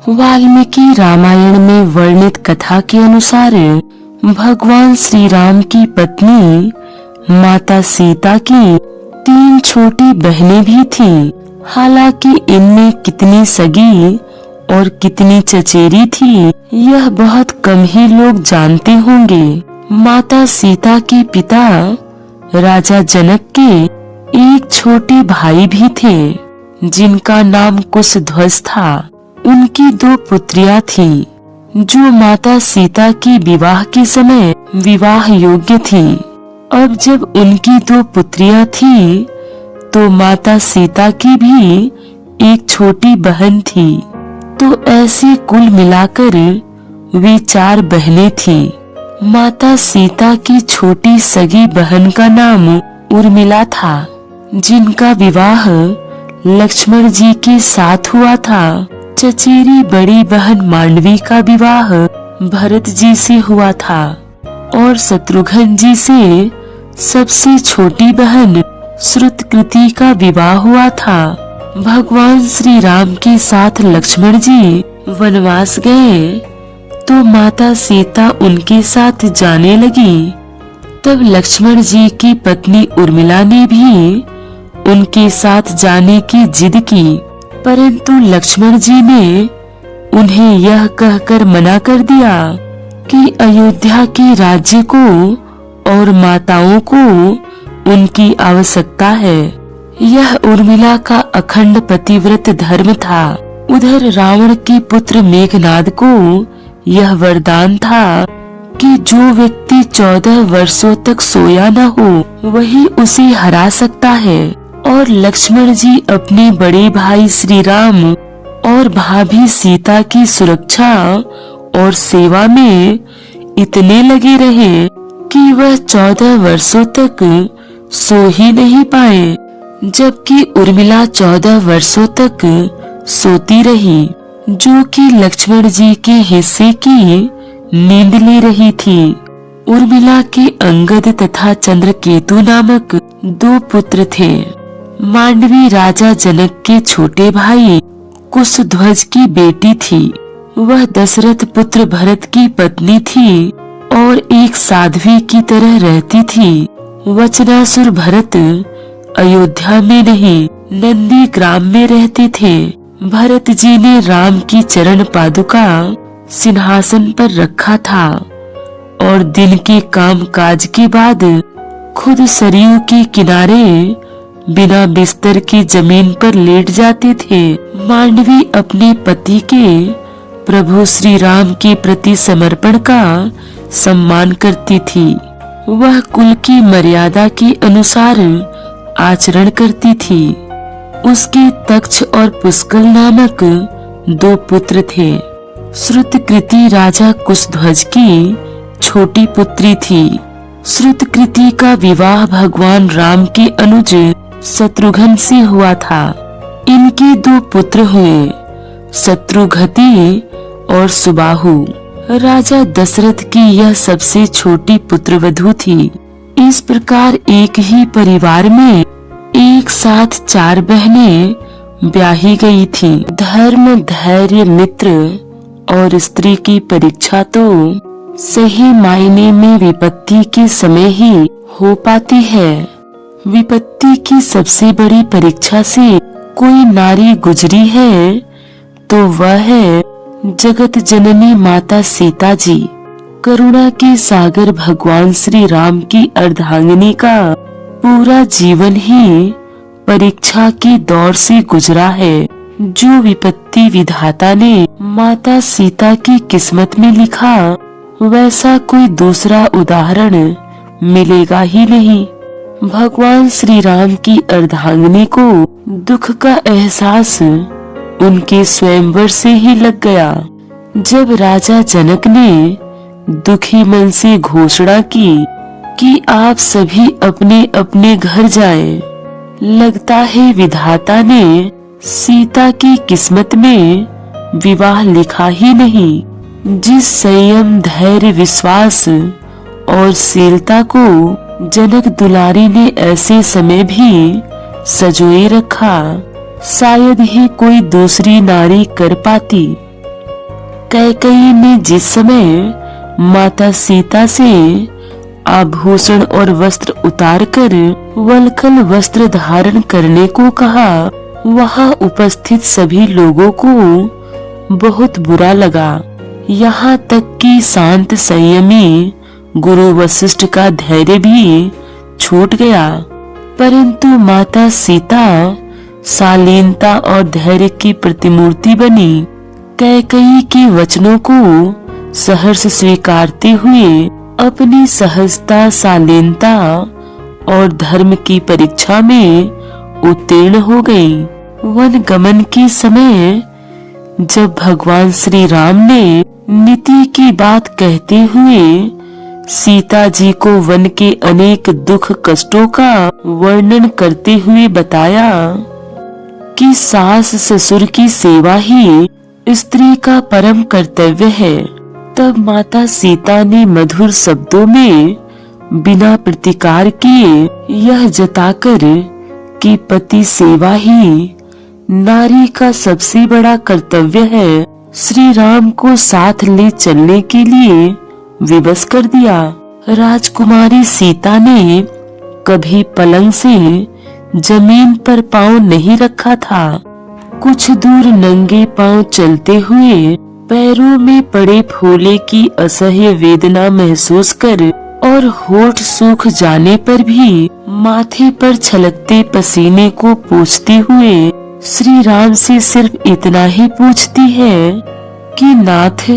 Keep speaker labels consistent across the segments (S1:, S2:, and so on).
S1: वाल्मीकि रामायण में वर्णित कथा के अनुसार भगवान श्री राम की पत्नी माता सीता की 3 छोटी बहनें भी थीं। हालांकि इनमें कितनी सगी और कितनी चचेरी थी यह बहुत कम ही लोग जानते होंगे। माता सीता के पिता राजा जनक के एक छोटे भाई भी थे जिनका नाम कुशध्वज था। उनकी 2 पुत्रियां थीं जो माता सीता की विवाह के समय विवाह योग्य थीं। अब जब उनकी 2 पुत्रियां थीं तो माता सीता की भी एक छोटी बहन थी। तो ऐसे कुल मिलाकर वे 4 बहनें थीं। माता सीता की छोटी सगी बहन का नाम उर्मिला था जिनका विवाह लक्ष्मण जी के साथ हुआ था। चचेरी बड़ी बहन मांडवी का विवाह भरत जी से हुआ था और शत्रुघ्न जी से सबसे छोटी बहन श्रुतकृति का विवाह हुआ था। भगवान श्री राम के साथ लक्ष्मण जी वनवास गए तो माता सीता उनके साथ जाने लगी। तब लक्ष्मण जी की पत्नी उर्मिला ने भी उनके साथ जाने की जिद की, परंतु लक्ष्मण जी ने उन्हें यह कहकर मना कर दिया कि अयोध्या के राज्य को और माताओं को उनकी आवश्यकता है। यह उर्मिला का अखंड पतिव्रत धर्म था। उधर रावण के पुत्र मेघनाद को यह वरदान था कि जो व्यक्ति 14 वर्षों तक सोया न हो वही उसे हरा सकता है। और लक्ष्मण जी अपने बड़े भाई श्री राम और भाभी सीता की सुरक्षा और सेवा में इतने लगे रहे कि वह 14 वर्षों तक सो ही नहीं पाए, जबकि उर्मिला 14 वर्षों तक सोती रही, जो कि लक्ष्मण जी के हिस्से की नींद ले रही थी। उर्मिला के अंगद तथा चंद्रकेतु नामक 2 पुत्र थे। मांडवी राजा जनक के छोटे भाई कुशध्वज की बेटी थी। वह दशरथ पुत्र भरत की पत्नी थी और एक साध्वी की तरह रहती थी। वचनासुर भरत अयोध्या में नहीं नंदी ग्राम में रहते थे। भरत जी ने राम की चरण पादुका सिंहासन पर रखा था और दिन के काम काज के बाद खुद सरयू के किनारे बिना बिस्तर के जमीन पर लेट जाते थे। मांडवी अपने पति के प्रभु श्री राम के प्रति समर्पण का सम्मान करती थी। वह कुल की मर्यादा के अनुसार आचरण करती थी। उसके तक्ष और पुष्कल नामक 2 पुत्र थे। श्रुतकृति राजा कुशध्वज की छोटी पुत्री थी। श्रुतकृति का विवाह भगवान राम के अनुज शत्रुघ्न से हुआ था। इनके 2 पुत्र हुए, शत्रुघ्ति और सुबाहु। राजा दशरथ की यह सबसे छोटी पुत्रवधू थी। इस प्रकार एक ही परिवार में एक साथ 4 बहनें ब्याही गई थी। धर्म, धैर्य, मित्र और स्त्री की परीक्षा तो सही मायने में विपत्ति के समय ही हो पाती है। विपत्ति की सबसे बड़ी परीक्षा से कोई नारी गुजरी है तो वह है जगत जननी माता सीता जी। करुणा के सागर भगवान श्री राम की अर्धांगिनी का पूरा जीवन ही परीक्षा के दौर से गुजरा है। जो विपत्ति विधाता ने माता सीता की किस्मत में लिखा वैसा कोई दूसरा उदाहरण मिलेगा ही नहीं। भगवान श्री राम की अर्धांगिनी को दुख का एहसास उनके स्वयंवर से ही लग गया। जब राजा जनक ने दुखी मन से घोषणा की कि आप सभी अपने अपने घर जाएं, लगता है विधाता ने सीता की किस्मत में विवाह लिखा ही नहीं। जिस संयम, धैर्य, विश्वास और शीलता को जनक दुलारी ने ऐसे समय भी सजोए रखा, शायद ही कोई दूसरी नारी कर पाती। कैकेयी ने जिस समय माता सीता से आभूषण और वस्त्र उतारकर वल्कल वस्त्र धारण करने को कहा, वहां उपस्थित सभी लोगों को बहुत बुरा लगा। यहाँ तक कि शांत संयमी गुरु वशिष्ठ का धैर्य भी छूट गया। परंतु माता सीता शालीनता और धैर्य की प्रतिमूर्ति बनी। कैकेयी के वचनों को सहर्ष स्वीकारते हुए अपनी सहजता, शालीनता और धर्म की परीक्षा में उत्तीर्ण हो गई। वन गमन के समय जब भगवान श्री राम ने नीति की बात कहते हुए सीता जी को वन के अनेक दुख कष्टों का वर्णन करते हुए बताया कि सास ससुर की सेवा ही स्त्री का परम कर्तव्य है, तब माता सीता ने मधुर शब्दों में बिना प्रतिकार किए यह जताकर कि पति सेवा ही नारी का सबसे बड़ा कर्तव्य है, श्री राम को साथ ले चलने के लिए विवश कर दिया। राजकुमारी सीता ने कभी पलंग से जमीन पर पांव नहीं रखा था। कुछ दूर नंगे पांव चलते हुए पैरों में पड़े फोले की असह्य वेदना महसूस कर और होठ सूख जाने पर भी माथे पर छलकते पसीने को पोंछते हुए श्री राम से सिर्फ इतना ही पूछती है कि नाथ,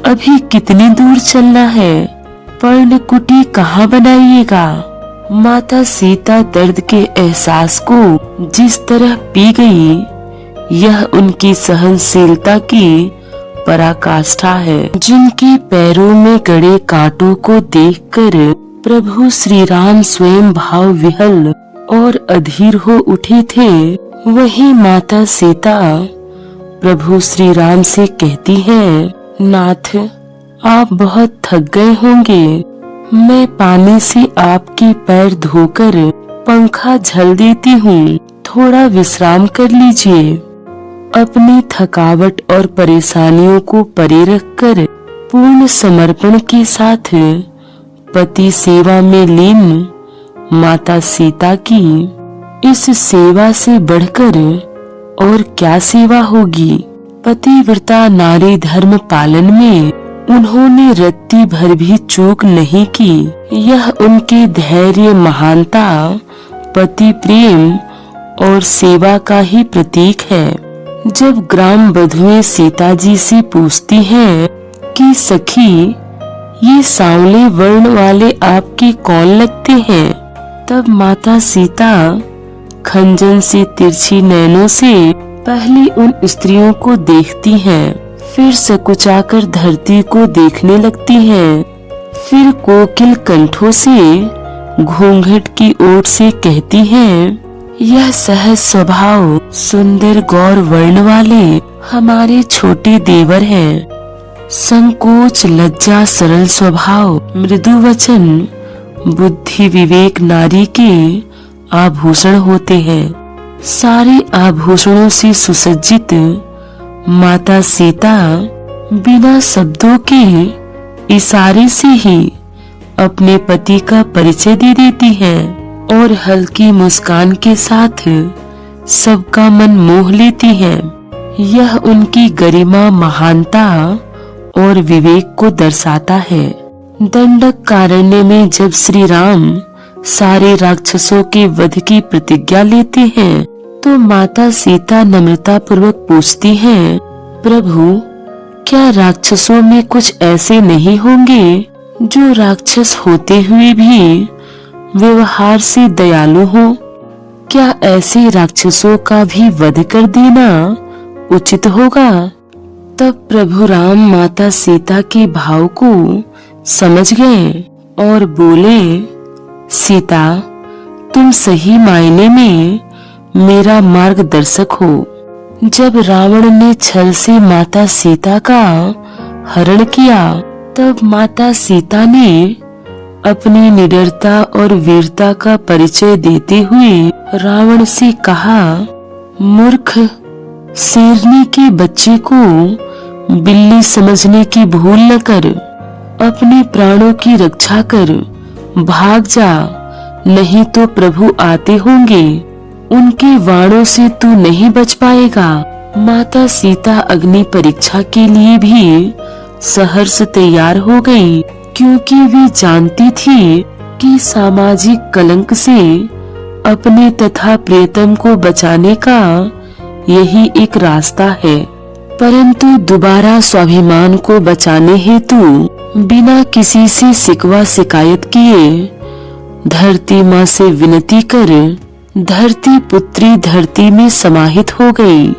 S1: अभी कितनी दूर चलना है, पर्णकुटी कहाँ बनाइएगा। माता सीता दर्द के एहसास को जिस तरह पी गई, यह उनकी सहनशीलता की पराकाष्ठा है। जिनके पैरों में गड़े कांटों को देखकर प्रभु श्री राम स्वयं भाव विहल और अधीर हो उठे थे, वही माता सीता प्रभु श्री राम से कहती है, नाथ, आप बहुत थक गए होंगे, मैं पानी से आपके पैर धोकर पंखा झल देती हूँ, थोड़ा विश्राम कर लीजिए। अपनी थकावट और परेशानियों को परे रखकर पूर्ण समर्पण के साथ पति सेवा में लीन माता सीता की इस सेवा से बढ़कर और क्या सेवा होगी। पतिव्रता नारी धर्म पालन में उन्होंने रत्ती भर भी चूक नहीं की। यह उनके धैर्य, महानता, पति प्रेम और सेवा का ही प्रतीक है। जब ग्राम बधुएं सीता जी से पूछती हैं कि सखी, ये सांवले वर्ण वाले आपके कौन लगते हैं, तब माता सीता खंजन से तिरछी नैनों से पहले उन स्त्रियों को देखती हैं, फिर सकुचाकर धरती को देखने लगती हैं, फिर कोकिल कंठों से घूंघट की ओट से कहती हैं, यह सहज स्वभाव सुंदर गौर वर्ण वाले हमारे छोटे देवर हैं। संकोच, लज्जा, सरल स्वभाव, मृदु वचन, बुद्धि, विवेक नारी के आभूषण होते हैं। सारे आभूषणों से सुसज्जित माता सीता बिना शब्दों के इशारे से ही अपने पति का परिचय दे देती हैं और हल्की मुस्कान के साथ सबका मन मोह लेती हैं। यह उनकी गरिमा, महानता और विवेक को दर्शाता है। दंडक कारण्य में जब श्री राम सारे राक्षसों के वध की प्रतिज्ञा लेते हैं, तो माता सीता नम्रता पूर्वक पूछती हैं, प्रभु, क्या राक्षसों में कुछ ऐसे नहीं होंगे जो राक्षस होते हुए भी व्यवहार से दयालु हो? क्या ऐसे राक्षसों का भी वध कर देना उचित होगा? तब प्रभु राम माता सीता के भाव को समझ गए और बोले, सीता, तुम सही मायने में मेरा मार्गदर्शक हो। जब रावण ने छल से माता सीता का हरण किया, तब माता सीता ने अपनी निडरता और वीरता का परिचय देते हुए रावण से कहा, मूर्ख, शेरनी के बच्चे को बिल्ली समझने की भूल न कर, अपने प्राणों की रक्षा कर, भाग जा, नहीं तो प्रभु आते होंगे, उनके वाणों से तू नहीं बच पाएगा। माता सीता अग्नि परीक्षा के लिए भी सहर्ष तैयार हो गई, क्योंकि वे जानती थी कि सामाजिक कलंक से अपने तथा प्रियतम को बचाने का यही एक रास्ता है। परंतु दोबारा स्वाभिमान को बचाने हेतु बिना किसी से शिकवा शिकायत किए धरती माँ से विनती कर धरती पुत्री धरती में समाहित हो गई।